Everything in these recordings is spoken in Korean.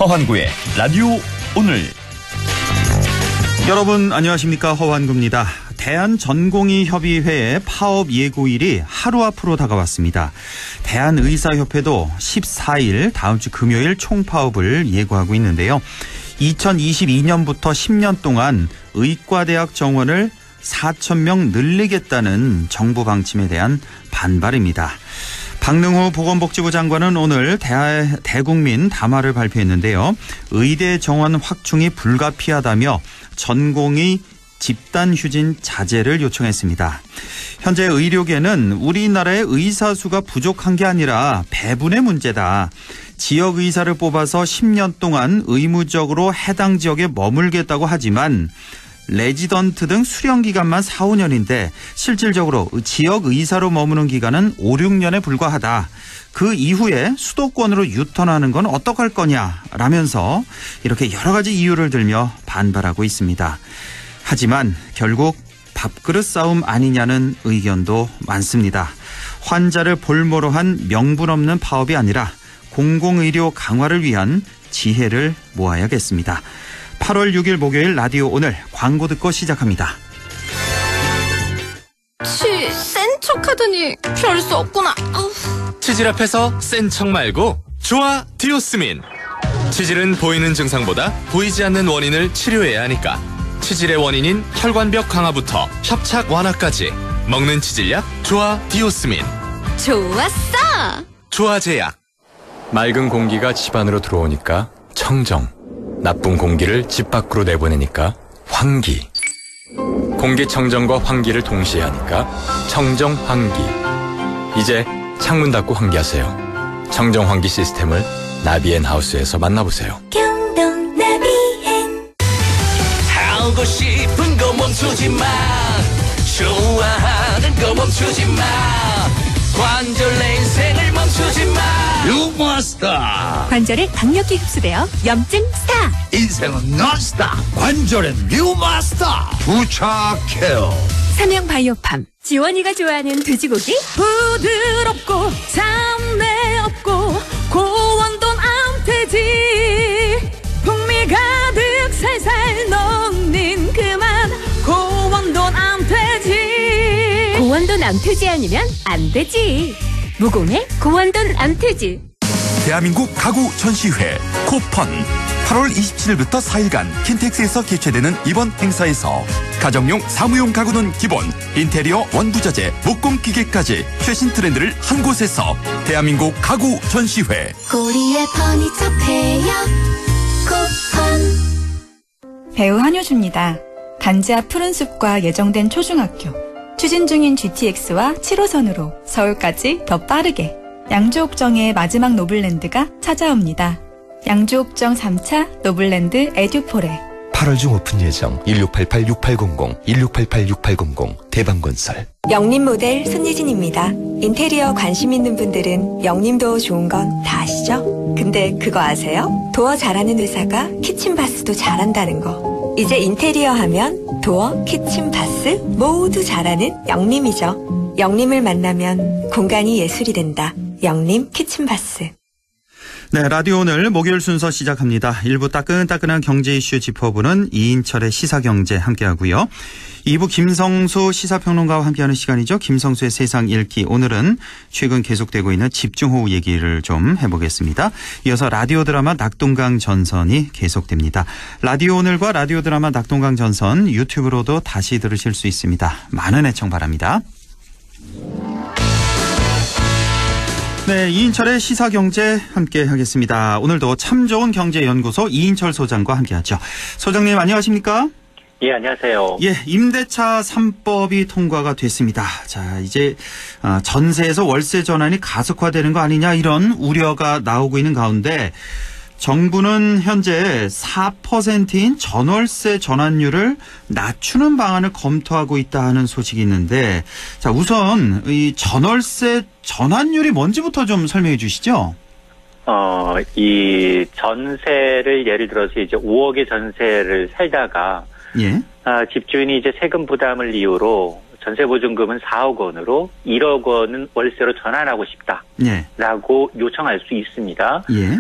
허환구의 라디오 오늘. 여러분 안녕하십니까, 허환구입니다. 대한전공의협의회의 파업 예고일이 하루 앞으로 다가왔습니다. 대한의사협회도 14일 다음 주 금요일 총파업을 예고하고 있는데요. 2022년부터 10년 동안 의과대학 정원을 4,000명 늘리겠다는 정부 방침에 대한 반발입니다. 박능호 보건복지부 장관은 오늘 대국민 담화를 발표했는데요. 의대 정원 확충이 불가피하다며 전공의 집단 휴진 자제를 요청했습니다. 현재 의료계는 우리나라의 의사 수가 부족한 게 아니라 배분의 문제다. 지역 의사를 뽑아서 10년 동안 의무적으로 해당 지역에 머물겠다고 하지만 레지던트 등 수련 기간만 4, 5년인데 실질적으로 지역 의사로 머무는 기간은 5, 6년에 불과하다. 그 이후에 수도권으로 유턴하는 건 어떡할 거냐라면서 이렇게 여러 가지 이유를 들며 반발하고 있습니다. 하지만 결국 밥그릇 싸움 아니냐는 의견도 많습니다. 환자를 볼모로 한 명분 없는 파업이 아니라 공공의료 강화를 위한 지혜를 모아야겠습니다. 8월 6일 목요일 라디오 오늘 광고 듣고 시작합니다. 센 척하더니 별 수 없구나. 치질 앞에서 센 척 말고 좋아 디오스민. 치질은 보이는 증상보다 보이지 않는 원인을 치료해야 하니까 치질의 원인인 혈관벽 강화부터 협착 완화까지 먹는 치질약 좋아 디오스민. 좋았어. 좋아제약. 맑은 공기가 집 안으로 들어오니까 청정, 나쁜 공기를 집 밖으로 내보내니까 환기. 공기청정과 환기를 동시에 하니까 청정환기. 이제 창문 닫고 환기하세요. 청정환기 시스템을 나비앤하우스에서 만나보세요. 경동 나비앤. 하고 싶은 거 멈추지 마. 좋아하는 거 멈추지 마. 관절 내 인생을 멈추지 마. 뉴마스터. 관절에 강력히 흡수되어 염증 스탑. 인생은 논스톱. 관절엔 뉴마스터. 부착해요. 삼형 바이오팜. 지원이가 좋아하는 돼지고기 부드럽고 잡내 없고 고원돈 암돼지. 풍미 가득 살살 녹는 그만 고원돈 암돼지. 고원돈 암돼지 아니면 안 되지. 무공해 고원돈 암돼지. 대한민국 가구 전시회 코펀 8월 27일부터 4일간 킨텍스에서 개최되는 이번 행사에서 가정용 사무용 가구는 기본, 인테리어 원부자재, 목공 기계까지 최신 트렌드를 한 곳에서 대한민국 가구 전시회. 고리의 퍼니처 페어 코펀. 배우 한효주입니다. 단지 앞 푸른 숲과 예정된 초중학교, 추진 중인 GTX와 7호선으로 서울까지 더 빠르게 양주옥정의 마지막 노블랜드가 찾아옵니다. 양주옥정 3차 노블랜드 에듀포레. 8월 중 오픈 예정. 1688-6800, 1688-6800 대방건설. 영림 모델 손예진입니다. 인테리어 관심 있는 분들은 영림도 좋은 건 다 아시죠? 근데 그거 아세요? 도어 잘하는 회사가 키친바스도 잘한다는 거. 이제 인테리어 하면 도어, 키친바스 모두 잘하는 영림이죠. 영림을 만나면 공간이 예술이 된다. 영림 키친바스. 네, 라디오 오늘 목요일 순서 시작합니다. 1부 따끈따끈한 경제 이슈 짚어보는 이인철의 시사경제 함께하고요. 2부 김성수 시사평론가와 함께하는 시간이죠. 김성수의 세상 읽기. 오늘은 최근 계속되고 있는 집중호우 얘기를 좀 해보겠습니다. 이어서 라디오 드라마 낙동강 전선이 계속됩니다. 라디오 오늘과 라디오 드라마 낙동강 전선 유튜브로도 다시 들으실 수 있습니다. 많은 애청 바랍니다. 네, 이인철의 시사경제 함께 하겠습니다. 오늘도 참 좋은 경제연구소 이인철 소장과 함께하죠. 소장님 안녕하십니까? 예, 안녕하세요. 예, 임대차 3법이 통과가 됐습니다. 자, 이제 전세에서 월세 전환이 가속화되는 거 아니냐 이런 우려가 나오고 있는 가운데 정부는 현재 4%인 전월세 전환율을 낮추는 방안을 검토하고 있다 하는 소식이 있는데, 자, 우선 이 전월세 전환율이 뭔지부터 좀 설명해 주시죠. 이 전세를 예를 들어서 이제 5억의 전세를 살다가 예. 집주인이 이제 세금 부담을 이유로 전세보증금은 4억 원으로 1억 원은 월세로 전환하고 싶다라고 예. 요청할 수 있습니다. 예.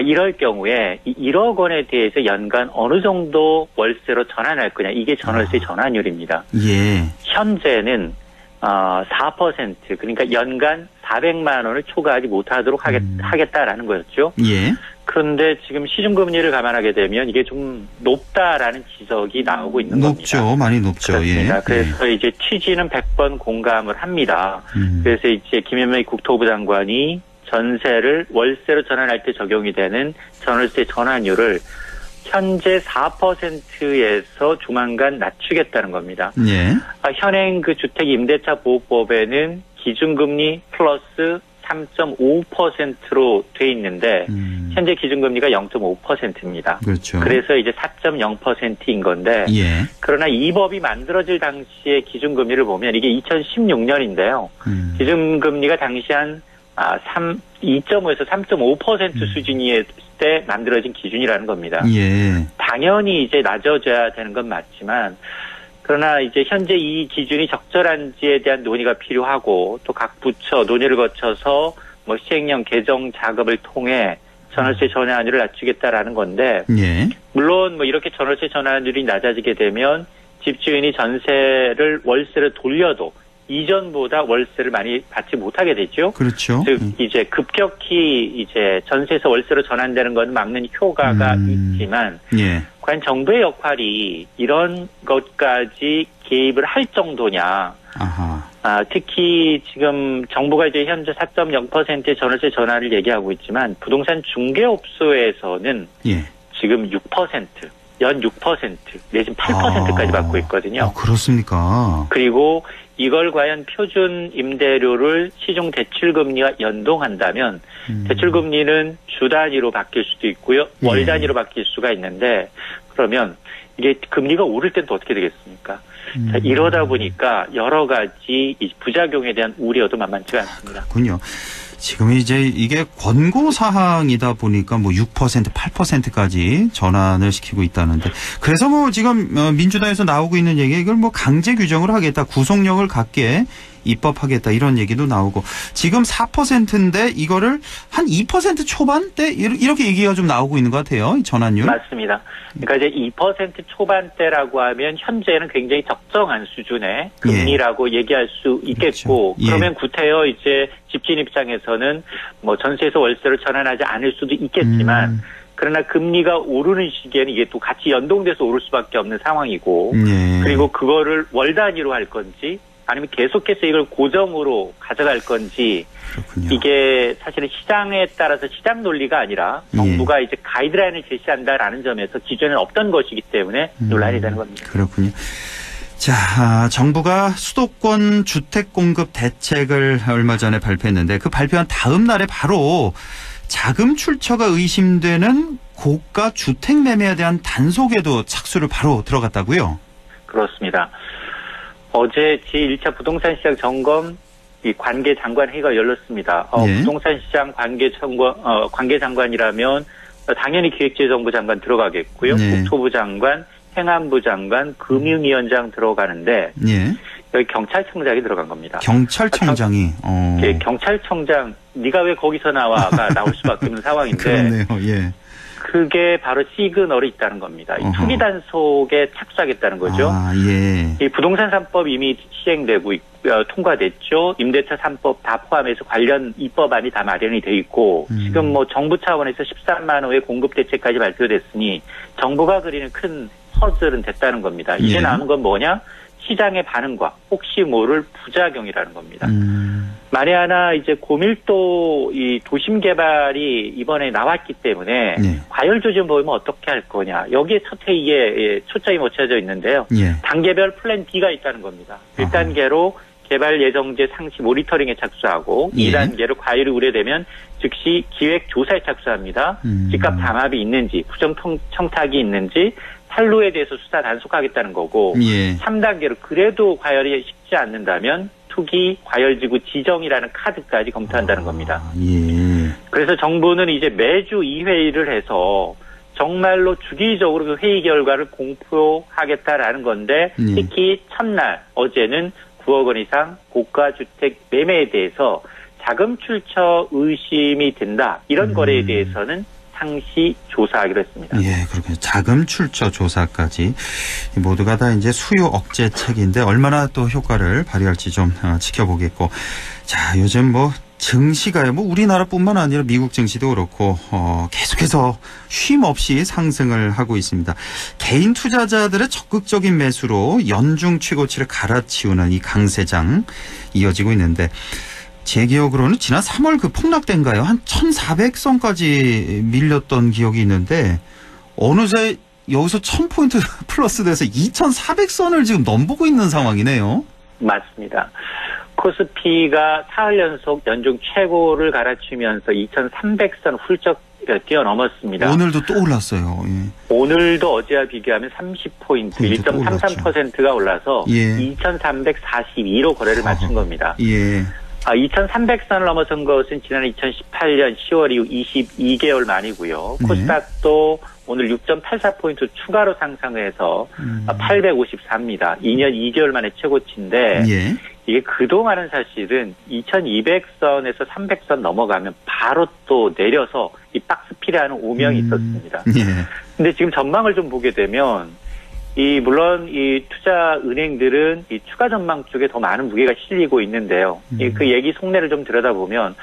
이럴 경우에 1억 원에 대해서 연간 어느 정도 월세로 전환할 거냐. 이게 전월세 전환율입니다. 예. 현재는 4% 그러니까 연간 400만 원을 초과하지 못하도록 하겠다라는 거였죠. 예. 그런데 지금 시중금리를 감안하게 되면 이게 좀 높다라는 지적이 나오고 있는 높죠. 겁니다. 많이 높죠. 그렇습니다. 예. 그래서 이제 취지는 100번 공감을 합니다. 그래서 이제 김현미 국토부 장관이 전세를 월세로 전환할 때 적용이 되는 전월세 전환율을 현재 4%에서 조만간 낮추겠다는 겁니다. 예. 현행 그 주택 임대차 보호법에는 기준금리 플러스 3.5%로 돼 있는데 현재 기준금리가 0.5%입니다. 그렇죠. 그래서 이제 4.0%인 건데 예. 그러나 이 법이 만들어질 당시의 기준금리를 보면 이게 2016년인데요. 기준금리가 당시 한 2.5에서 3.5% 수준이었을 때 만들어진 기준이라는 겁니다. 예. 당연히 이제 낮아져야 되는 건 맞지만 그러나 이제 현재 이 기준이 적절한지에 대한 논의가 필요하고 또 각 부처 논의를 거쳐서 뭐 시행령 개정 작업을 통해 전월세 전환율을 낮추겠다라는 건데 예. 물론 뭐 이렇게 전월세 전환율이 낮아지게 되면 집주인이 전세를 월세로 돌려도 이전보다 월세를 많이 받지 못하게 되죠. 그렇죠. 즉 이제 급격히 이제 전세에서 월세로 전환되는 건 막는 효과가 있지만 예. 과연 정부의 역할이 이런 것까지 개입을 할 정도냐. 아하. 특히 지금 정부가 이제 현재 4.0%의 전월세 전환을 얘기하고 있지만 부동산 중개업소에서는 예. 지금 6%, 연 6% 내지는 8%까지 받고 있거든요. 그렇습니까? 그리고 이걸 과연 표준 임대료를 시중 대출금리와 연동한다면 대출금리는 주 단위로 바뀔 수도 있고요. 월 단위로 바뀔 수가 있는데 그러면 이게 금리가 오를 땐 또 어떻게 되겠습니까? 자, 이러다 보니까 여러 가지 이 부작용에 대한 우려도 만만치가 않습니다. 그렇군요. 지금 이제 이게 권고 사항이다 보니까 뭐 6%, 8%까지 전환을 시키고 있다는데 그래서 뭐 지금 민주당에서 나오고 있는 얘기 이걸 뭐 강제 규정을 하겠다, 구속력을 갖게 입법하겠다 이런 얘기도 나오고 지금 4%인데 이거를 한 2% 초반대 이렇게 얘기가 좀 나오고 있는 것 같아요. 이 전환율. 맞습니다. 그러니까 이제 2% 초반대라고 하면 현재는 굉장히 적정한 수준의 금리라고 얘기할 수 있겠고 그렇죠. 그러면 구태여 이제 집주인 입장에서는 뭐 전세에서 월세로 전환하지 않을 수도 있겠지만 그러나 금리가 오르는 시기에는 이게 또 같이 연동돼서 오를 수밖에 없는 상황이고 그리고 그거를 월 단위로 할 건지 아니면 계속해서 이걸 고정으로 가져갈 건지 그렇군요. 이게 사실은 시장에 따라서 시장 논리가 아니라 정부가 이제 가이드라인을 제시한다라는 점에서 기존에는 없던 것이기 때문에 논란이 되는 겁니다. 그렇군요. 자, 정부가 수도권 주택 공급 대책을 얼마 전에 발표했는데 그 발표한 다음 날에 바로 자금 출처가 의심되는 고가 주택 매매에 대한 단속에도 착수를 바로 들어갔다고요? 그렇습니다. 어제 제1차 부동산 시장 점검 이 관계 장관 회의가 열렸습니다. 부동산 시장 관계 장관이라면 당연히 기획재정부 장관 들어가겠고요. 국토부 장관, 행안부 장관, 금융위원장 들어가는데 여기 경찰청장이 들어간 겁니다. 경찰청장이. 경찰청장 네가 왜 거기서 나와가 나올 수밖에 없는 상황인데. 그렇네요. 예. 그게 바로 시그널이 있다는 겁니다. 이 투기 단속에 착수하겠다는 거죠. 이 부동산 3법 이미 시행되고 통과됐죠. 임대차 3법 다 포함해서 관련 입법안이 다 마련이 돼 있고 지금 뭐 정부 차원에서 13만 호의 공급 대책까지 발표됐으니 정부가 그리는 큰 퍼즐은 됐다는 겁니다. 이제 남은 건 뭐냐? 시장의 반응과 혹시 모를 부작용이라는 겁니다. 만에 하나 이제 고밀도 이 도심 개발이 이번에 나왔기 때문에 과열 조짐 보이면 어떻게 할 거냐. 여기에 첫 회의에 초점이 맞춰져 있는데요. 단계별 플랜 B가 있다는 겁니다. 1단계로 개발 예정지 상시 모니터링에 착수하고 2단계로 과열이 우려되면 즉시 기획 조사에 착수합니다. 집값 담합이 있는지 부정 청탁이 있는지 탈루에 대해서 수사 단속하겠다는 거고 3단계로 그래도 과열이 쉽지 않는다면 투기 과열지구 지정이라는 카드까지 검토한다는 겁니다. 그래서 정부는 이제 매주 이 회의를 해서 정말로 주기적으로 그 회의 결과를 공표하겠다라는 건데 특히 첫날 어제는 9억 원 이상 고가주택 매매에 대해서 자금 출처 의심이 든다. 이런 거래에 대해서는 상시 조사하기로 했습니다. 예, 그렇군요. 자금 출처 조사까지 모두가 다 이제 수요 억제책인데 얼마나 또 효과를 발휘할지 좀 지켜보겠고. 자, 요즘 뭐 증시가요. 뭐 우리나라뿐만 아니라 미국 증시도 그렇고 계속해서 쉼 없이 상승을 하고 있습니다. 개인 투자자들의 적극적인 매수로 연중 최고치를 갈아치우는 이 강세장 이어지고 있는데 제 기억으로는 지난 3월 그 폭락된가요? 한 1,400선까지 밀렸던 기억이 있는데 어느새 여기서 1,000포인트 플러스 돼서 2,400선을 지금 넘보고 있는 상황이네요. 맞습니다. 코스피가 사흘 연속 연중 최고를 갈아치우면서 2,300선 훌쩍 뛰어넘었습니다. 오늘도 또 올랐어요. 예. 오늘도 어제와 비교하면 30포인트, 1.33%가 올라서 예. 2,342로 거래를 마친 겁니다. 예. 2,300선을 넘어선 것은 지난 2018년 10월 이후 22개월 만이고요. 코스닥도 오늘 6.84포인트 추가로 상승해서 854입니다. 2년 2개월 만에 최고치인데 예. 이게 그동안은 사실은 2,200선에서 300선 넘어가면 바로 또 내려서 이 박스피라는 오명이 있었습니다. 근데 지금 전망을 좀 보게 되면 물론 이 투자 은행들은 이 추가 전망 쪽에 더 많은 무게가 실리고 있는데요. 그 얘기 속내를 좀 들여다보면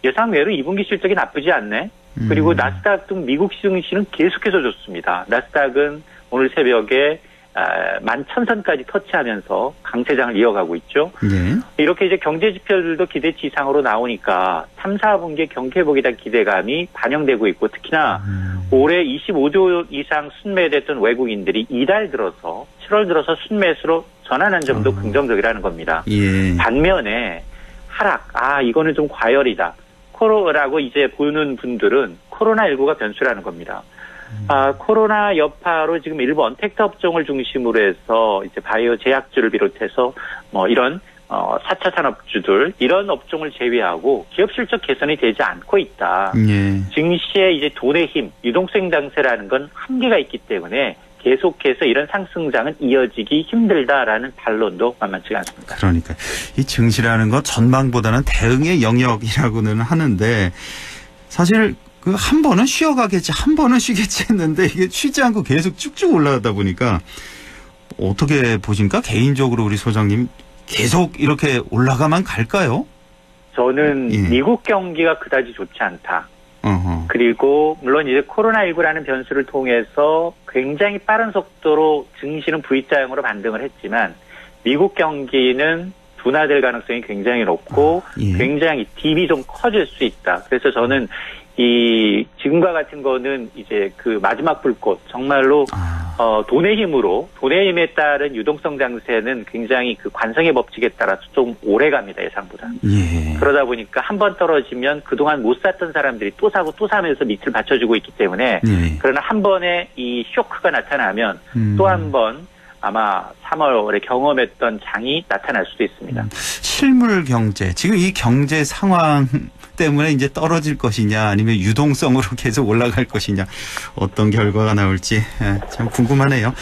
예상외로 2분기 실적이 나쁘지 않네. 그리고 나스닥 등 미국 증시는 계속해서 좋습니다. 나스닥은 오늘 새벽에 11,000선까지 터치하면서 강세장을 이어가고 있죠. 네. 이렇게 이제 경제 지표들도 기대치 이상으로 나오니까 3, 4분기의 경기회복에 대한 기대감이 반영되고 있고 특히나 올해 25조 이상 순매됐던 외국인들이 이달 들어서 7월 들어서 순매수로 전환한 점도 긍정적이라는 겁니다. 예. 반면에 하락, 이거는 좀 과열이다. 코로라고 이제 보는 분들은 코로나19가 변수라는 겁니다. 코로나 여파로 지금 일부 언택트 업종을 중심으로 해서 이제 바이오 제약주를 비롯해서 뭐 이런 4차 산업주들 이런 업종을 제외하고 기업 실적 개선이 되지 않고 있다. 예. 증시의 이제 돈의 힘, 유동성 장세라는 건 한계가 있기 때문에 계속해서 이런 상승장은 이어지기 힘들다라는 반론도 만만치 않습니다. 그러니까 이 증시라는 건 전망보다는 대응의 영역이라고는 하는데 사실 그 한 번은 쉬어가겠지, 한 번은 쉬겠지 했는데 이게 쉬지 않고 계속 쭉쭉 올라가다 보니까 어떻게 보십니까? 개인적으로 우리 소장님 계속 이렇게 올라가만 갈까요? 저는 미국 경기가 그다지 좋지 않다. 그리고 물론 이제 코로나19라는 변수를 통해서 굉장히 빠른 속도로 증시는 V자형으로 반등을 했지만 미국 경기는 둔화될 가능성이 굉장히 높고 굉장히 딥이 좀 커질 수 있다. 그래서 저는 지금과 같은 거는 이제 그 마지막 불꽃, 정말로, 돈의 힘에 따른 유동성 장세는 굉장히 그 관성의 법칙에 따라서 좀 오래 갑니다, 예상보다. 예. 그러다 보니까 한 번 떨어지면 그동안 못 샀던 사람들이 또 사고 또 사면서 밑을 받쳐주고 있기 때문에, 그러나 한 번에 이 쇼크가 나타나면 또 한 번 아마 3월에 경험했던 장이 나타날 수도 있습니다. 실물 경제, 지금 이 경제 상황 때문에 이제 떨어질 것이냐 아니면 유동성으로 계속 올라갈 것이냐 어떤 결과가 나올지 참 궁금하네요.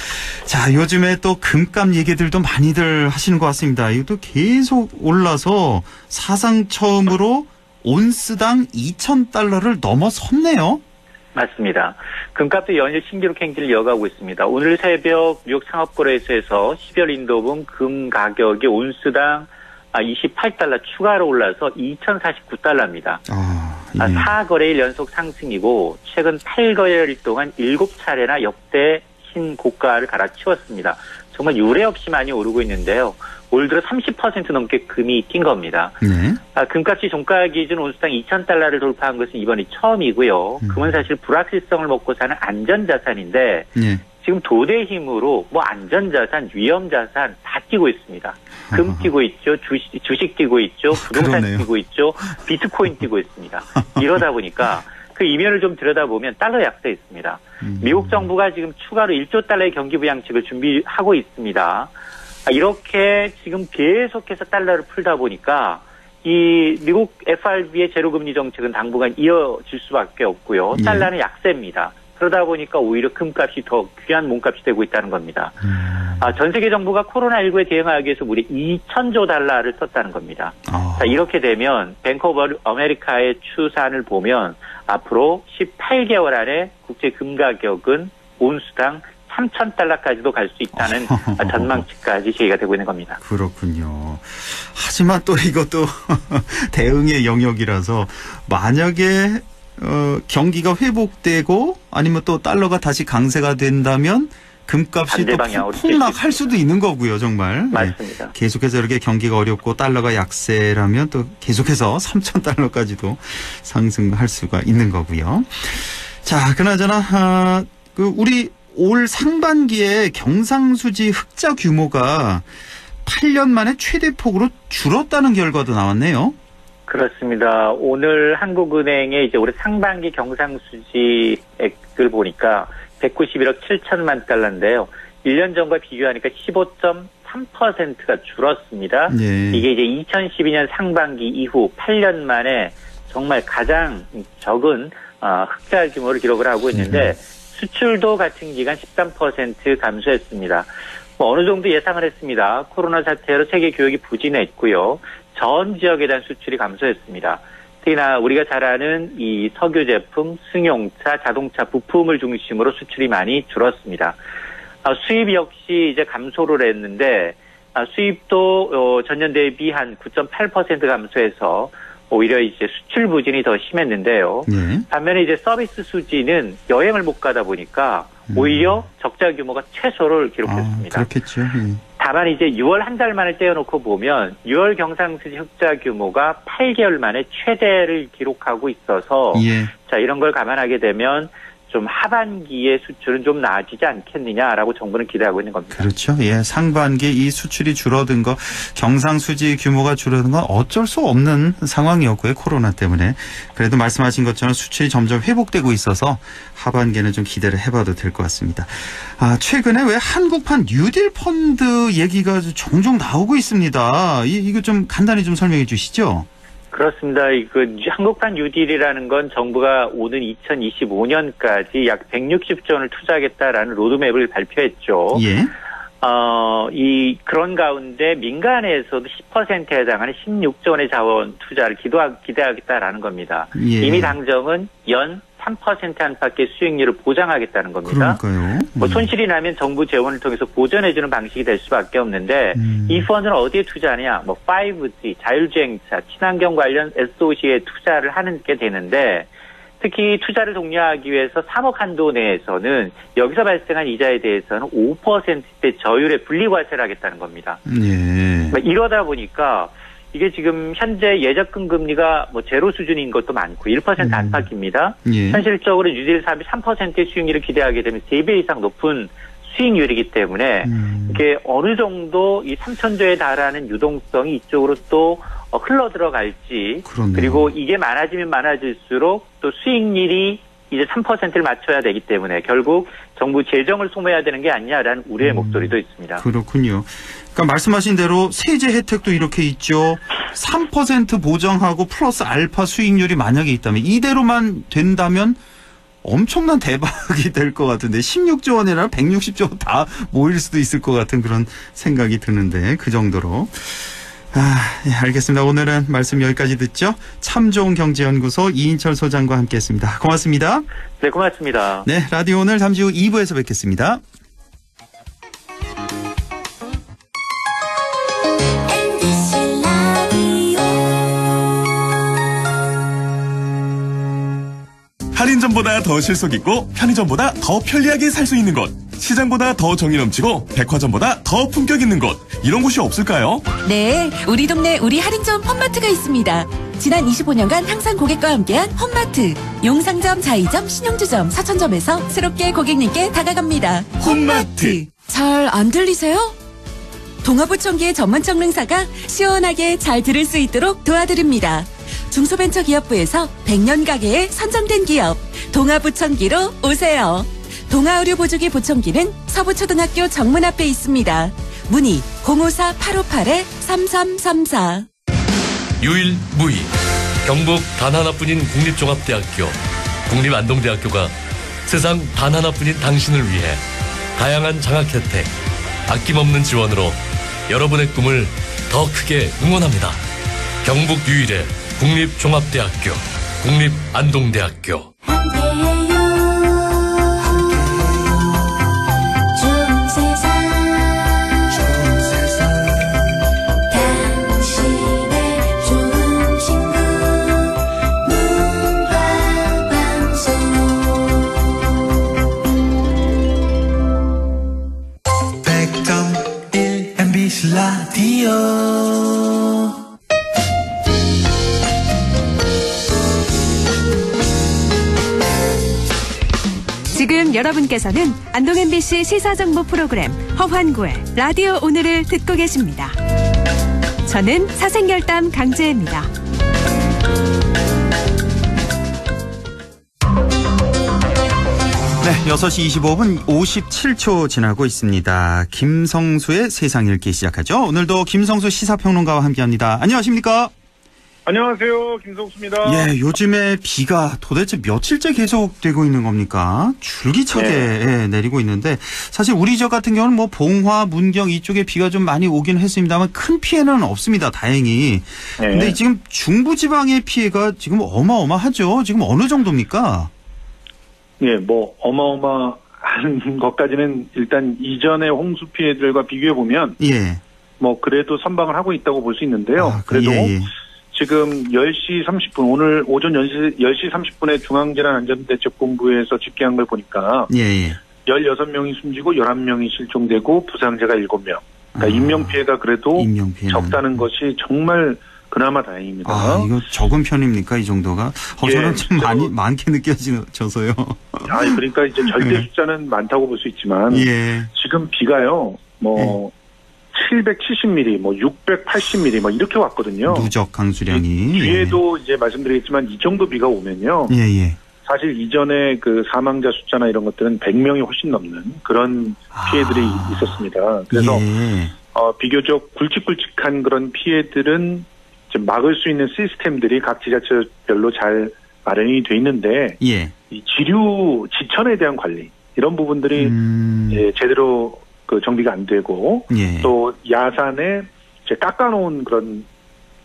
자, 요즘에 또 금값 얘기들도 많이들 하시는 것 같습니다. 이것도 계속 올라서 사상 처음으로 온스당 2,000달러를 넘어섰네요. 맞습니다. 금값도 연일 신기록 행진을 이어가고 있습니다. 오늘 새벽 뉴욕 상업거래소에서 10월 인도분 금 가격이 온스당 28달러 추가로 올라서 2,049달러입니다. 4거래일 연속 상승이고 최근 8거래일 동안 7차례나 역대 신고가를 갈아치웠습니다. 정말 유례 없이 많이 오르고 있는데요. 올 들어 30% 넘게 금이 뛴 겁니다. 금값이 종가 기준 온수당 2,000달러를 돌파한 것은 이번이 처음이고요. 금은 사실 불확실성을 먹고 사는 안전자산인데 지금 돈의 힘으로 뭐 안전자산, 위험자산 다 뛰고 있습니다. 금 뛰고 있죠. 주식 뛰고 있죠. 부동산 뛰고 있죠. 비트코인 뛰고 있습니다. 이러다 보니까 그 이면을 좀 들여다보면 달러 약세에 있습니다. 미국 정부가 지금 추가로 1조 달러의 경기 부양책을 준비하고 있습니다. 이렇게 지금 계속해서 달러를 풀다 보니까 이 미국 FRB의 제로금리 정책은 당분간 이어질 수밖에 없고요. 달러는 약세입니다. 그러다 보니까 오히려 금값이 더 귀한 몸값이 되고 있다는 겁니다. 전 세계 정부가 코로나19에 대응하기 위해서 무려 2,000조 달러를 썼다는 겁니다. 자, 이렇게 되면 뱅크 오브 아메리카의 추산을 보면 앞으로 18개월 안에 국제 금 가격은 온수당 3,000달러까지도 갈 수 있다는 전망치까지 제기가 되고 있는 겁니다. 그렇군요. 하지만 또 이것도 대응의 영역이라서 만약에 경기가 회복되고 아니면 또 달러가 다시 강세가 된다면 금값이 또 폭락할 수도 있는 거고요, 정말. 맞습니다. 네. 계속해서 이렇게 경기가 어렵고 달러가 약세라면 또 계속해서 3,000달러까지도 상승할 수가 있는 거고요. 자, 그나저나 우리 올 상반기에 경상수지 흑자 규모가 8년 만에 최대폭으로 줄었다는 결과도 나왔네요. 그렇습니다. 오늘 한국은행의 이제 올해 상반기 경상수지액을 보니까 191억 7천만 달러인데요. 1년 전과 비교하니까 15.3%가 줄었습니다. 네. 이게 이제 2012년 상반기 이후 8년 만에 정말 가장 적은 흑자 규모를 기록을 하고 있는데 수출도 같은 기간 13% 감소했습니다. 어느 정도 예상을 했습니다. 코로나 사태로 세계 교역이 부진했고요. 전 지역에 대한 수출이 감소했습니다. 특히나 우리가 잘 아는 이 석유 제품, 승용차, 자동차 부품을 중심으로 수출이 많이 줄었습니다. 수입 역시 이제 감소를 했는데 수입도 전년 대비 한 9.8% 감소해서 오히려 이제 수출 부진이 더 심했는데요. 반면에 이제 서비스 수지는 여행을 못 가다 보니까 오히려 적자 규모가 최소를 기록했습니다. 그렇겠죠. 다만 이제 6월 한 달 만을 떼어놓고 보면 6월 경상수지 흑자 규모가 8개월 만에 최대를 기록하고 있어서 자, 이런 걸 감안하게 되면 좀 하반기의 수출은 좀 나아지지 않겠느냐라고 정부는 기대하고 있는 겁니다. 그렇죠. 예, 상반기 이 수출이 줄어든 거, 경상수지 규모가 줄어든 건 어쩔 수 없는 상황이었고요. 코로나 때문에. 그래도 말씀하신 것처럼 수출이 점점 회복되고 있어서 하반기에는 좀 기대를 해봐도 될 것 같습니다. 최근에 왜 한국판 뉴딜 펀드 얘기가 종종 나오고 있습니다. 이거 좀 간단히 좀 설명해 주시죠. 그렇습니다. 한국판 뉴딜이라는 건 정부가 오는 2025년까지 약 160조 원을 투자하겠다라는 로드맵을 발표했죠. 예. 그런 가운데 민간에서도 10%에 해당하는 16조 원의 자원 투자를 기대하겠다라는 겁니다. 예. 이미 당정은 연 3% 안팎의 수익률을 보장하겠다는 겁니다. 그러니까요. 손실이 나면 정부 재원을 통해서 보전해주는 방식이 될 수밖에 없는데 이 펀드는 어디에 투자하냐? 5G, 자율주행차, 친환경 관련 SOC에 투자를 하는 게 되는데 특히 투자를 독려하기 위해서 3억 한도 내에서는 여기서 발생한 이자에 대해서는 5%대 저율의 분리과세를 하겠다는 겁니다. 예. 이러다 보니까 이게 지금 현재 예적금 금리가 제로 수준인 것도 많고 1% 안팎입니다. 예. 현실적으로 뉴딜 사업이 3%의 수익률을 기대하게 되면 3배 이상 높은 수익률이기 때문에 이게 어느 정도 이 3,000조에 달하는 유동성이 이쪽으로 또 흘러 들어갈지 그렇네요. 그리고 이게 많아지면 많아질수록 또 수익률이 이제 3%를 맞춰야 되기 때문에 결국 정부 재정을 소모해야 되는 게 아니냐라는 우려의 목소리도 있습니다. 그렇군요. 그러니까 말씀하신 대로 세제 혜택도 이렇게 있죠. 3% 보장하고 플러스 알파 수익률이 만약에 있다면 이대로만 된다면 엄청난 대박이 될 것 같은데 16조 원이나 160조 원 다 모일 수도 있을 것 같은 그런 생각이 드는데 그 정도로. 예, 알겠습니다. 오늘은 말씀 여기까지 듣죠. 참 좋은 경제연구소 이인철 소장과 함께했습니다. 고맙습니다. 네, 고맙습니다. 네, 라디오 오늘 잠시 후 2부에서 뵙겠습니다. 할인점보다 더 실속 있고 편의점보다 더 편리하게 살 수 있는 곳. 시장보다 더 정이 넘치고 백화점보다 더 품격 있는 곳. 이런 곳이 없을까요? 네, 우리 동네 우리 할인점 홈마트가 있습니다. 지난 25년간 항상 고객과 함께한 홈마트. 용상점, 자이점, 신용주점, 사천점에서 새롭게 고객님께 다가갑니다. 홈마트. 잘 안 들리세요? 동아부총기의 전문청능사가 시원하게 잘 들을 수 있도록 도와드립니다. 중소벤처기업부에서 100년 가게에 선정된 기업 동아부총기로 오세요. 동아의료보조기 보청기는 서부초등학교 정문 앞에 있습니다. 문의 054-858-3334. 유일무이 경북 단 하나뿐인 국립종합대학교 국립안동대학교가 세상 단 하나뿐인 당신을 위해 다양한 장학 혜택, 아낌없는 지원으로 여러분의 꿈을 더 크게 응원합니다. 경북 유일의 국립종합대학교, 국립안동대학교. 라디오 지금 여러분께서는 안동 MBC 시사정보 프로그램 허환구의 라디오 오늘을 듣고 계십니다. 저는 사생결담 강재입니다. 네, 6시 25분 57초 지나고 있습니다. 김성수의 세상 읽기 시작하죠. 오늘도 김성수 시사평론가와 함께합니다. 안녕하십니까? 안녕하세요. 김성수입니다. 예, 요즘에 비가 도대체 며칠째 계속되고 있는 겁니까? 줄기차게 내리고 있는데 사실 우리 지역 같은 경우는 뭐 봉화, 문경 이쪽에 비가 좀 많이 오긴 했습니다만 큰 피해는 없습니다. 다행히. 근데 지금 중부지방의 피해가 지금 어마어마하죠. 지금 어느 정도입니까? 예, 뭐 어마어마한 것까지는 일단 이전의 홍수 피해들과 비교해 보면 뭐 그래도 선방을 하고 있다고 볼 수 있는데요. 그래도 지금 10시 30분 오늘 오전 10시 30분에 중앙재난안전대책본부에서 집계한 걸 보니까 16명이 숨지고 11명이 실종되고 부상자가 7명. 그러니까 인명피해가 그래도 적다는 것이 정말 그나마 다행입니다. 아, 이거 적은 편입니까, 이 정도가? 저는 좀 많게 느껴져서요. 그러니까 이제 절대 숫자는 많다고 볼 수 있지만, 지금 비가요, 770mm, 680mm, 이렇게 왔거든요. 누적 강수량이. 뒤에도 이제 말씀드리겠지만, 이 정도 비가 오면요. 사실 이전에 그 사망자 숫자나 이런 것들은 100명이 훨씬 넘는 그런 피해들이 있었습니다. 그래서, 비교적 굵직굵직한 그런 피해들은 좀 막을 수 있는 시스템들이 각 지자체별로 잘 마련이 돼 있는데 이 지천에 대한 관리 이런 부분들이 제대로 그 정비가 안 되고 또 야산에 이제 깎아놓은 그런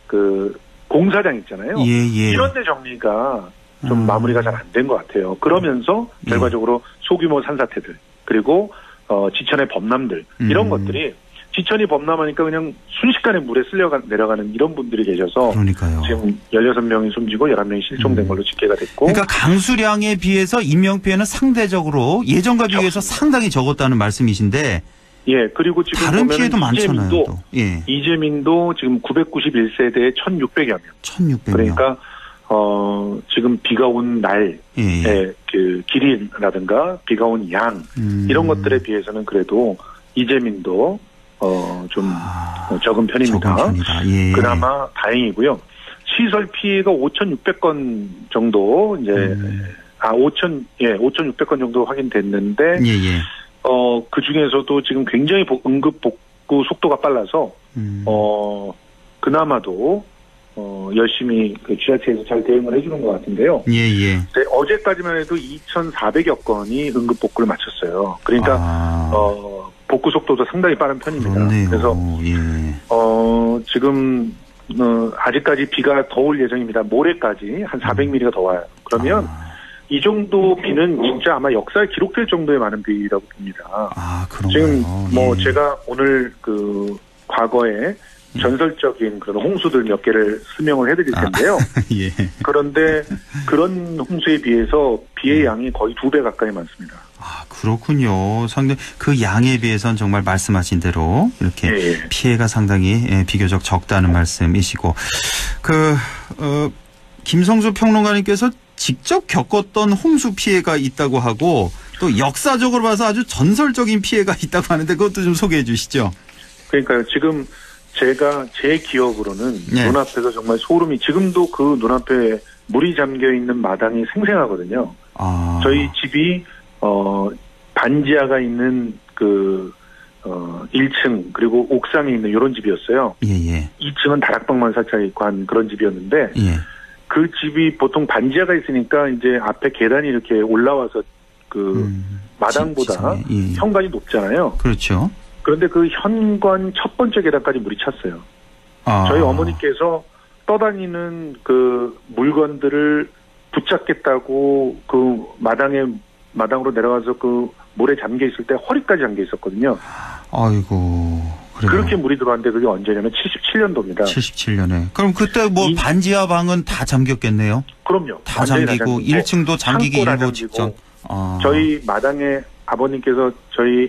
그 공사장 있잖아요. 이런 데 정리가 좀 마무리가 잘 안 된 것 같아요. 그러면서 결과적으로 소규모 산사태들 그리고 지천의 범람들 이런 것들이 지천이 범람하니까 그냥 순식간에 물에 내려가는 이런 분들이 계셔서 지금 16명이 숨지고 11명이 실종된 걸로 집계가 됐고 그러니까 강수량에 비해서 인명피해는 상대적으로 예전과 비교해서 상당히 적었다는 말씀이신데 그리고 지금 다른 피해도 많잖아요. 이재민도 지금 991세대에 1,600여 명. 1,600명. 그러니까 지금 비가 온 날의 그 길이라든가 비가 온 양 이런 것들에 비해서는 그래도 이재민도 좀 적은 편입니다. 그나마 다행이고요. 시설 피해가 5,600건 정도 이제 5,600건 정도 확인됐는데 그 중에서도 지금 굉장히 응급 복구 속도가 빨라서 그나마도 열심히 그 지자체에서 잘 대응을 해주는 것 같은데요. 어제까지만 해도 2,400여 건이 응급 복구를 마쳤어요. 그러니까 복구 속도도 상당히 빠른 편입니다. 그래서 지금 아직까지 비가 더 올 예정입니다. 모레까지 한 400mm가 더 와요. 그러면 이 정도 비는 진짜 아마 역사에 기록될 정도의 많은 비라고 봅니다. 지금 제가 오늘 그 과거에 전설적인 그런 홍수들 몇 개를 설명을 해드릴 텐데요. 그런데 그런 홍수에 비해서 비의 양이 거의 2배 가까이 많습니다. 그렇군요. 상당히 그 양에 비해서는 정말 말씀하신 대로 이렇게 피해가 상당히 비교적 적다는 말씀이시고 김성수 평론가님께서 직접 겪었던 홍수 피해가 있다고 하고 또 역사적으로 봐서 아주 전설적인 피해가 있다고 하는데 그것도 좀 소개해 주시죠. 그러니까요. 지금 제가 제 기억으로는 눈앞에서 정말 소름이 지금도 그 눈앞에 물이 잠겨 있는 마당이 생생하거든요. 저희 집이 반지하가 있는 그 1층 그리고 옥상에 있는 이런 집이었어요. 2층은 다락방만 살짝 있고 한 그런 집이었는데 그 집이 보통 반지하가 있으니까 이제 앞에 계단이 이렇게 올라와서 마당보다 현관이 높잖아요. 그렇죠. 그런데 그 현관 첫 번째 계단까지 물이 찼어요. 저희 어머니께서 떠다니는 그 물건들을 붙잡겠다고 그 마당으로 내려가서 그 물에 잠겨 있을 때 허리까지 잠겨 있었거든요. 아이고. 그래요. 그렇게 물이 들어왔는데 그게 언제냐면 77년도입니다. 77년에. 그럼 그때 뭐 반지하 방은 다 잠겼겠네요? 그럼요. 다 잠기고 1층도 잠기기 일보 직전. 저희 마당에 아버님께서 저희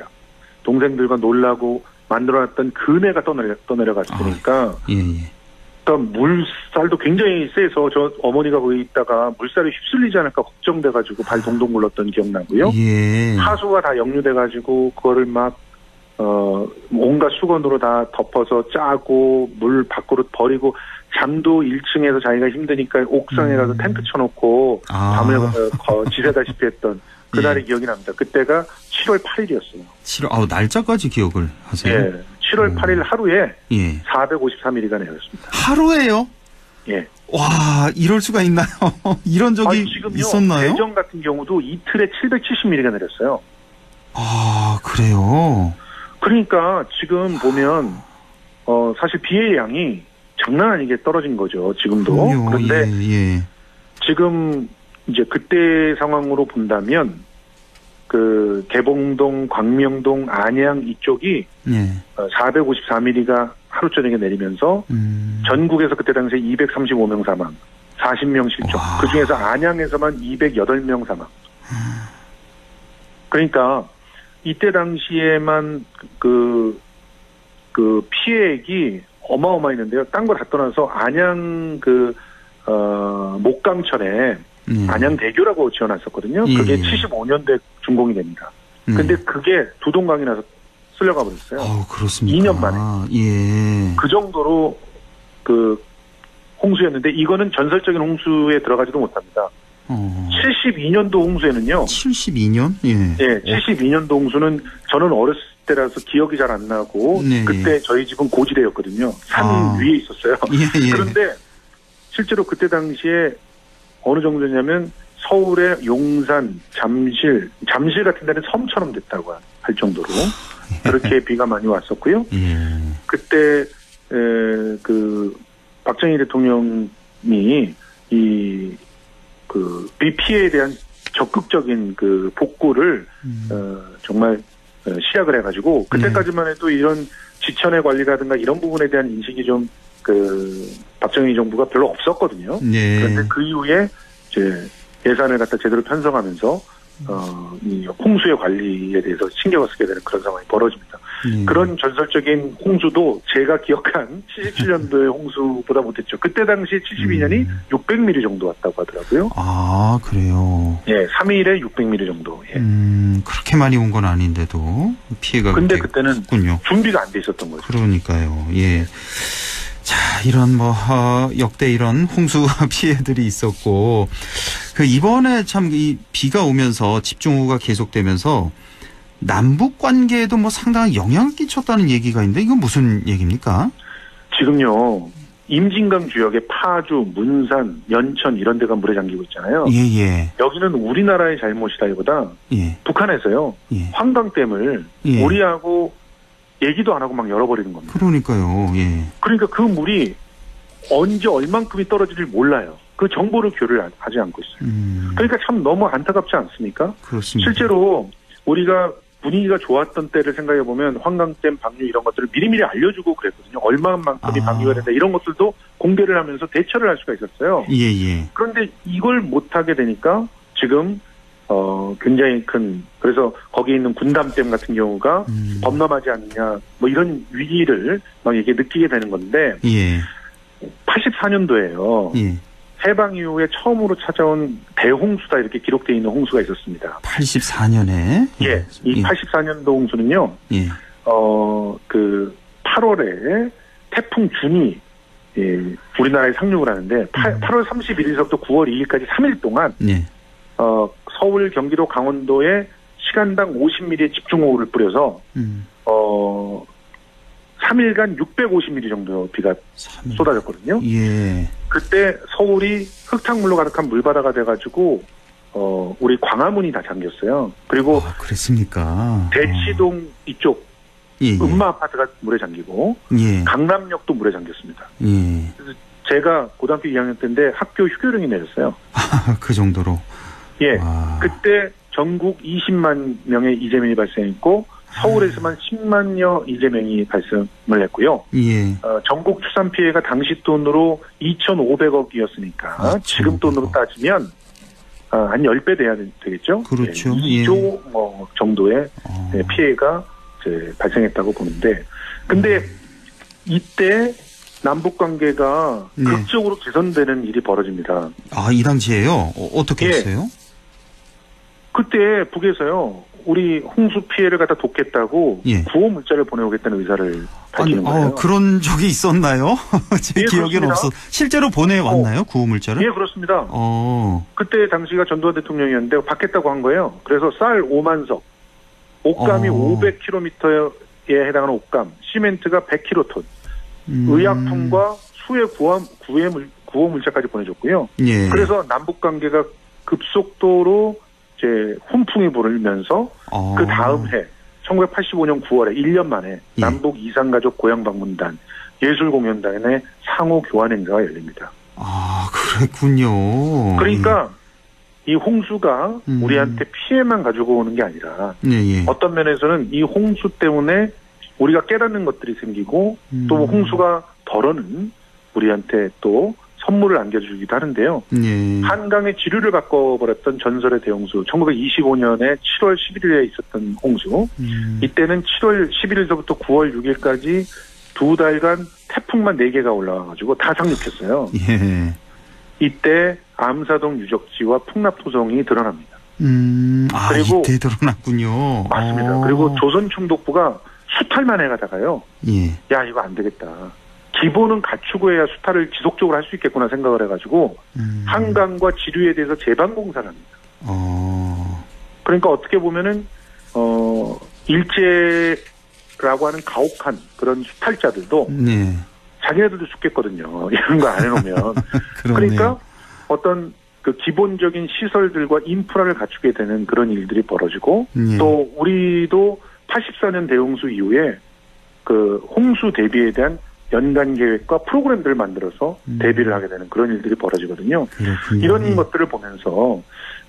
동생들과 놀라고 만들어놨던 그네가 떠내려갔으니까 일단 물살도 굉장히 세서 저 어머니가 거기 있다가 물살이 휩쓸리지 않을까 걱정돼가지고 발 동동 굴렀던 기억나고요. 하수가 다 역류돼가지고 그거를 막 온갖 수건으로 다 덮어서 짜고 물 밖으로 버리고 잠도 1층에서 자기가 힘드니까 옥상에 가서 텐트 쳐놓고 밤을 지새다시피 했던 그날의 기억이 납니다. 그때가 7월 8일이었어요. 날짜까지 기억을 하세요? 네. 7월 8일 하루에 453일이가 내렸습니다. 하루에요? 예. 와, 이럴 수가 있나요? 이런 적이 있었나요? 대전 같은 경우도 이틀에 770mm가 내렸어요. 아, 그래요? 그러니까 지금 보면 사실 비의 양이 장난 아니게 떨어진 거죠. 지금도. 그런데 지금 이제 그때 상황으로 본다면 그 개봉동, 광명동, 안양 이쪽이 454mm가 하루 저녁에 내리면서 전국에서 그때 당시에 235명 사망, 40명 실종. 그 중에서 안양에서만 208명 사망. 그러니까 이때 당시에만 그 피해액이 어마어마했는데요. 딴 거 다 떠나서 안양 목강천에 안양대교라고 지어놨었거든요. 그게 75년대 준공이 됩니다. 근데 그게 두동강이 나서 쓸려가 버렸어요. 그렇습니까? 2년 만에. 그 정도로 홍수였는데 이거는 전설적인 홍수에 들어가지도 못합니다. 72년도 홍수에는요. 72년? 72년도 홍수는 저는 어렸을 때라서 기억이 잘 안 나고 그때 저희 집은 고지대였거든요. 산 위에 있었어요. 그런데 실제로 그때 당시에 어느 정도냐면 서울의 용산, 잠실 같은 데는 섬처럼 됐다고 할 정도로 그렇게 비가 많이 왔었고요. 그때 박정희 대통령이 비 피해에 대한 적극적인 복구를 정말 시작을 해가지고 그때까지만 해도 이런 지천의 관리라든가 이런 부분에 대한 인식이 좀 박정희 정부가 별로 없었거든요. 그런데 그 이후에 이제 예산을 갖다 제대로 편성하면서 이 홍수의 관리에 대해서 신경을 쓰게 되는 그런 상황이 벌어집니다. 그런 전설적인 홍수도 제가 기억한 77년도의 홍수보다 못했죠. 그때 당시 72년이 600mm 정도 왔다고 하더라고요. 아, 그래요? 3일에 600mm 정도. 그렇게 많이 온 건 아닌데도 피해가. 근데 그때는 컸군요. 준비가 안 돼 있었던 거죠. 그러니까요. 자, 이런 역대 이런 홍수 피해들이 있었고, 이번에 참 이 비가 오면서 집중호우가 계속되면서 남북 관계에도 상당한 영향을 끼쳤다는 얘기가 있는데 이건 무슨 얘기입니까? 지금요, 임진강 주역의 파주, 문산, 연천 이런 데가 물에 잠기고 있잖아요. 여기는 우리나라의 잘못이다기보다 북한에서요, 환강댐을 오리하고 얘기도 안 하고 막 열어버리는 겁니다. 그러니까요. 그러니까 그 물이 언제 얼만큼이 떨어질지 몰라요. 그 정보를 교류를 하지 않고 있어요. 그러니까 참 너무 안타깝지 않습니까? 그렇습니다. 실제로 우리가 분위기가 좋았던 때를 생각해 보면 환강댐 방류 이런 것들을 미리미리 알려주고 그랬거든요. 얼마만큼이 방류가 된다 이런 것들도 공개를 하면서 대처를 할 수가 있었어요. 그런데 이걸 못하게 되니까 지금 굉장히 그래서 거기 있는 군담댐 같은 경우가 범람하지 않느냐, 이런 위기를 이게 느끼게 되는 건데, 84년도에요. 해방 이후에 처음으로 찾아온 대홍수다 이렇게 기록되어 있는 홍수가 있었습니다. 84년에? 이 84년도 홍수는요, 8월에 태풍 준이, 우리나라에 상륙을 하는데, 8월 31일서부터 9월 2일까지 3일 동안, 서울, 경기도, 강원도에 시간당 50mm의 집중호우를 뿌려서 3일간 650mm 정도 비가 쏟아졌거든요. 그때 서울이 흙탕물로 가득한 물바다가 돼가지고 우리 광화문이 다 잠겼어요. 그리고 그랬습니까? 대치동 이쪽 음마 아파트가 물에 잠기고 강남역도 물에 잠겼습니다. 그래서 제가 고등학교 2학년 때인데 학교 휴교령이 내렸어요. 그 정도로. 그때 전국 20만 명의 이재명이 발생했고 서울에서만 10만여 이재명이 발생을 했고요. 전국 추산 피해가 당시 돈으로 2,500억이었으니까 지금 돈으로 따지면 한 10배 돼야 되겠죠. 그렇죠. 2조 정도의 피해가 이제 발생했다고 보는데, 근데 이때 남북 관계가 극적으로 개선되는 일이 벌어집니다. 이 당시에요? 어떻게 했어요? 그때 북에서요, 우리 홍수 피해를 갖다 돕겠다고 구호 문자를 보내오겠다는 의사를 밝히는 거예요. 그런 적이 있었나요? 제 기억에는 없어. 실제로 보내왔나요? 구호 문자를? 예, 그렇습니다. 그때 당시가 전두환 대통령이었는데 받겠다고 한 거예요. 그래서 쌀 5만 석, 옷감이 500km에 해당하는 옷감, 시멘트가 100kg, 의약품과 수해 구호 문자까지 보내줬고요. 그래서 남북 관계가 급속도로 이제 훈풍이 불면서 그 다음 해 1985년 9월에 1년 만에 남북 이산가족 고향 방문단 예술공연단의 상호 교환 행사가 열립니다. 그랬군요. 그러니까 이 홍수가 우리한테 피해만 가지고 오는 게 아니라 어떤 면에서는 이 홍수 때문에 우리가 깨닫는 것들이 생기고 또 홍수가 덜어는 우리한테 또 선물을 안겨주기도 하는데요. 한강의 지류를 바꿔버렸던 전설의 대홍수, 1925년에 7월 11일에 있었던 홍수. 이때는 7월 11일서부터 9월 6일까지 2달간 태풍만 4개가 올라와가지고 다 상륙했어요. 이때 암사동 유적지와 풍납토성이 드러납니다. 그리고 이때 드러났군요. 맞습니다. 그리고 조선총독부가 수탈만 해가다가요. 야, 이거 안 되겠다. 기본은 갖추고 해야 수탈을 지속적으로 할 수 있겠구나 생각을 해가지고 한강과 지류에 대해서 제방공사를 합니다. 그러니까 어떻게 보면은 일제라고 하는 가혹한 그런 수탈자들도 자기네들도 죽겠거든요. 이런 거 안 해놓으면. 그러니까 어떤 그 기본적인 시설들과 인프라를 갖추게 되는 그런 일들이 벌어지고 또 우리도 84년 대홍수 이후에 그 홍수 대비에 대한 연간 계획과 프로그램들을 만들어서 대비를 하게 되는 그런 일들이 벌어지거든요. 이런 것들을 보면서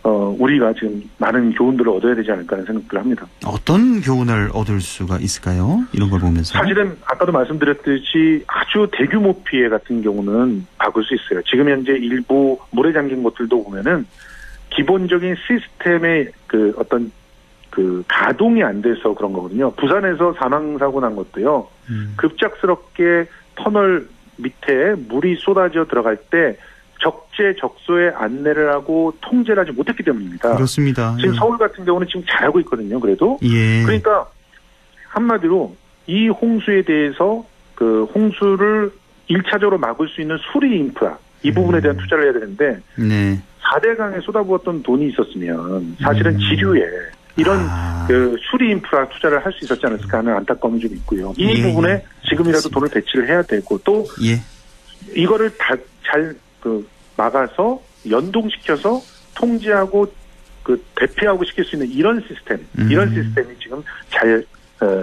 우리가 지금 많은 교훈들을 얻어야 되지 않을까 하는 생각들을 합니다. 어떤 교훈을 얻을 수가 있을까요? 이런 걸 보면서. 사실은 아까도 말씀드렸듯이 아주 대규모 피해 같은 경우는 막을 수 있어요. 지금 현재 일부 물에 잠긴 곳들도 보면은 기본적인 시스템의 그 어떤 그 가동이 안 돼서 그런 거거든요. 부산에서 사망사고 난 것도요. 급작스럽게 터널 밑에 물이 쏟아져 들어갈 때 적재적소에 안내를 하고 통제를 하지 못했기 때문입니다. 그렇습니다. 지금 서울 같은 경우는 지금 잘하고 있거든요. 그래도. 그러니까 한마디로 이 홍수에 대해서 그 홍수를 1차적으로 막을 수 있는 수리 인프라 이 부분에 대한 투자를 해야 되는데 4대강에 쏟아부었던 돈이 있었으면 사실은 지류에 이런 그 수리 인프라 투자를 할 수 있었지 않았을까 하는 안타까움이 좀 있고요. 이 부분에 지금이라도 돈을 배치를 해야 되고 또 이거를 잘 막아서 연동시켜서 통제하고 그 대피하고 시킬 수 있는 이런 시스템이 지금 잘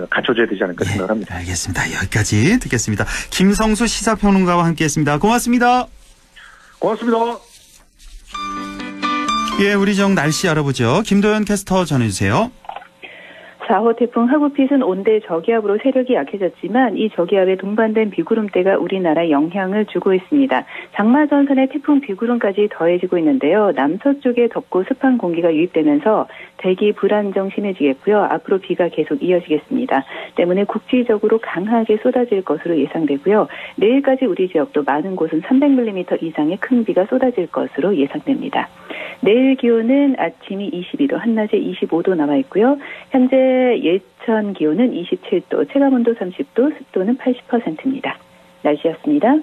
갖춰져야 되지 않을까 생각합니다. 알겠습니다. 여기까지 듣겠습니다. 김성수 시사평론가와 함께했습니다. 고맙습니다. 고맙습니다. 우리 정 날씨 알아보죠. 김도연 캐스터 전해주세요. 4호 태풍 하구핏은 온대 저기압으로 세력이 약해졌지만 이 저기압에 동반된 비구름대가 우리나라에 영향을 주고 있습니다. 장마 전선에 태풍 비구름까지 더해지고 있는데요. 남서쪽에 덥고 습한 공기가 유입되면서 대기 불안정 심해지겠고요. 앞으로 비가 계속 이어지겠습니다. 때문에 국지적으로 강하게 쏟아질 것으로 예상되고요. 내일까지 우리 지역도 많은 곳은 300mm 이상의 큰 비가 쏟아질 것으로 예상됩니다. 내일 기온은 아침이 22도, 한낮에 25도 나와 있고요. 현재 예천 기온은 27도, 체감온도 30도, 습도는 80%입니다. 날씨였습니다.